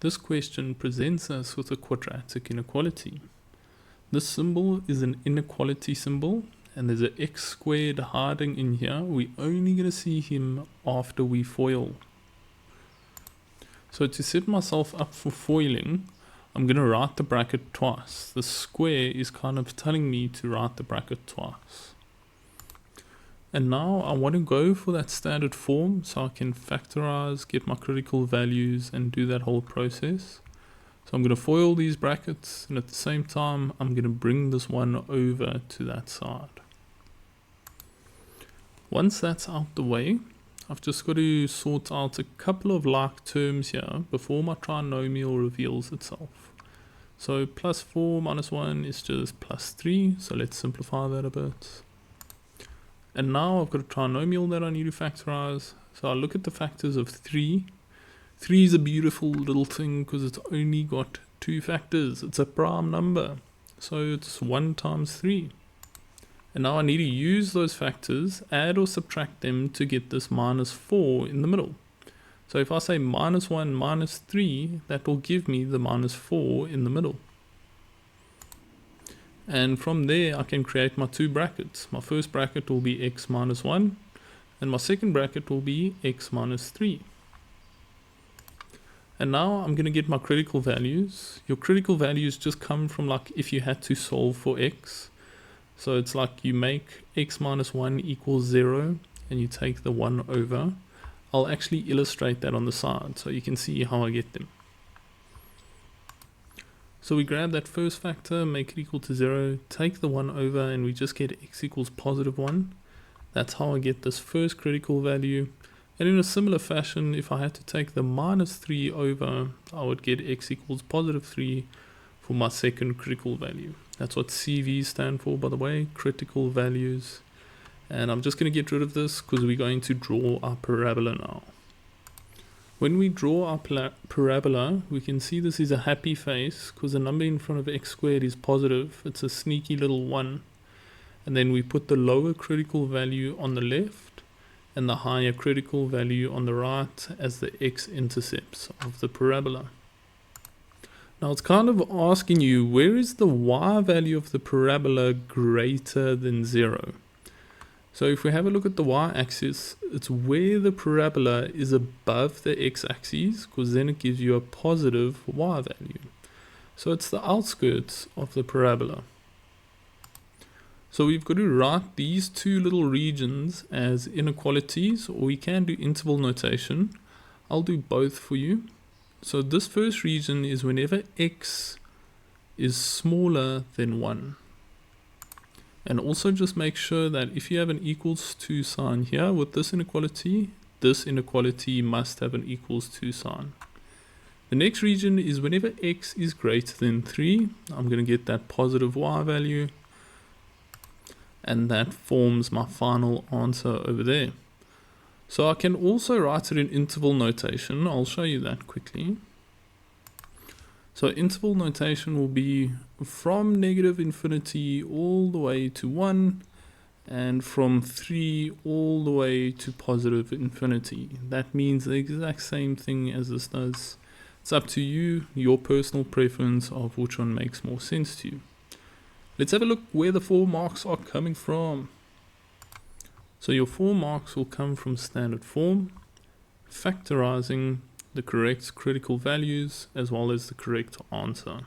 This question presents us with a quadratic inequality. This symbol is an inequality symbol, and there's an x squared hiding in here. We're only going to see him after we FOIL. So to set myself up for foiling, I'm going to write the bracket twice. The square is kind of telling me to write the bracket twice. And now I want to go for that standard form so I can factorize, get my critical values, and do that whole process. So I'm going to FOIL these brackets, and at the same time I'm going to bring this one over to that side. Once that's out the way, I've just got to sort out a couple of like terms here before my trinomial reveals itself. So plus 4 minus 1 is just plus 3, so let's simplify that a bit. And now I've got a trinomial that I need to factorize. So I look at the factors of 3. 3 is a beautiful little thing because it's only got 2 factors. It's a prime number. So it's 1 times 3. And now I need to use those factors, add or subtract them to get this minus 4 in the middle. So if I say minus 1 minus 3, that will give me the minus 4 in the middle. And from there I can create my two brackets. My first bracket will be x minus 1, and my second bracket will be x minus 3. And now I'm going to get my critical values. Your critical values just come from like if you had to solve for x. So it's like you make x minus 1 equals 0 and you take the 1 over. I'll actually illustrate that on the side so you can see how I get them. So we grab that first factor, make it equal to 0, take the 1 over, and we just get x equals positive 1. That's how I get this first critical value. And in a similar fashion, if I had to take the minus 3 over, I would get x equals positive 3 for my second critical value. That's what CVs stand for, by the way, critical values. And I'm just going to get rid of this because we're going to draw our parabola now. When we draw our parabola, we can see this is a happy face because the number in front of x squared is positive. It's a sneaky little 1. And then we put the lower critical value on the left and the higher critical value on the right as the x-intercepts of the parabola. Now it's kind of asking you, where is the y value of the parabola greater than 0? So if we have a look at the y-axis, it's where the parabola is above the x-axis, because then it gives you a positive y value. So it's the outskirts of the parabola. So we've got to write these two little regions as inequalities, or we can do interval notation. I'll do both for you. So this first region is whenever x is smaller than 1. And also just make sure that if you have an equals to sign here with this inequality must have an equals to sign. The next region is whenever x is greater than 3, I'm going to get that positive y value. And that forms my final answer over there. So I can also write it in interval notation. I'll show you that quickly. So interval notation will be from negative infinity all the way to 1 and from 3 all the way to positive infinity. That means the exact same thing as this does. It's up to you, your personal preference of which one makes more sense to you. Let's have a look where the 4 marks are coming from. So your 4 marks will come from standard form, factorizing the correct critical values as well as the correct answer.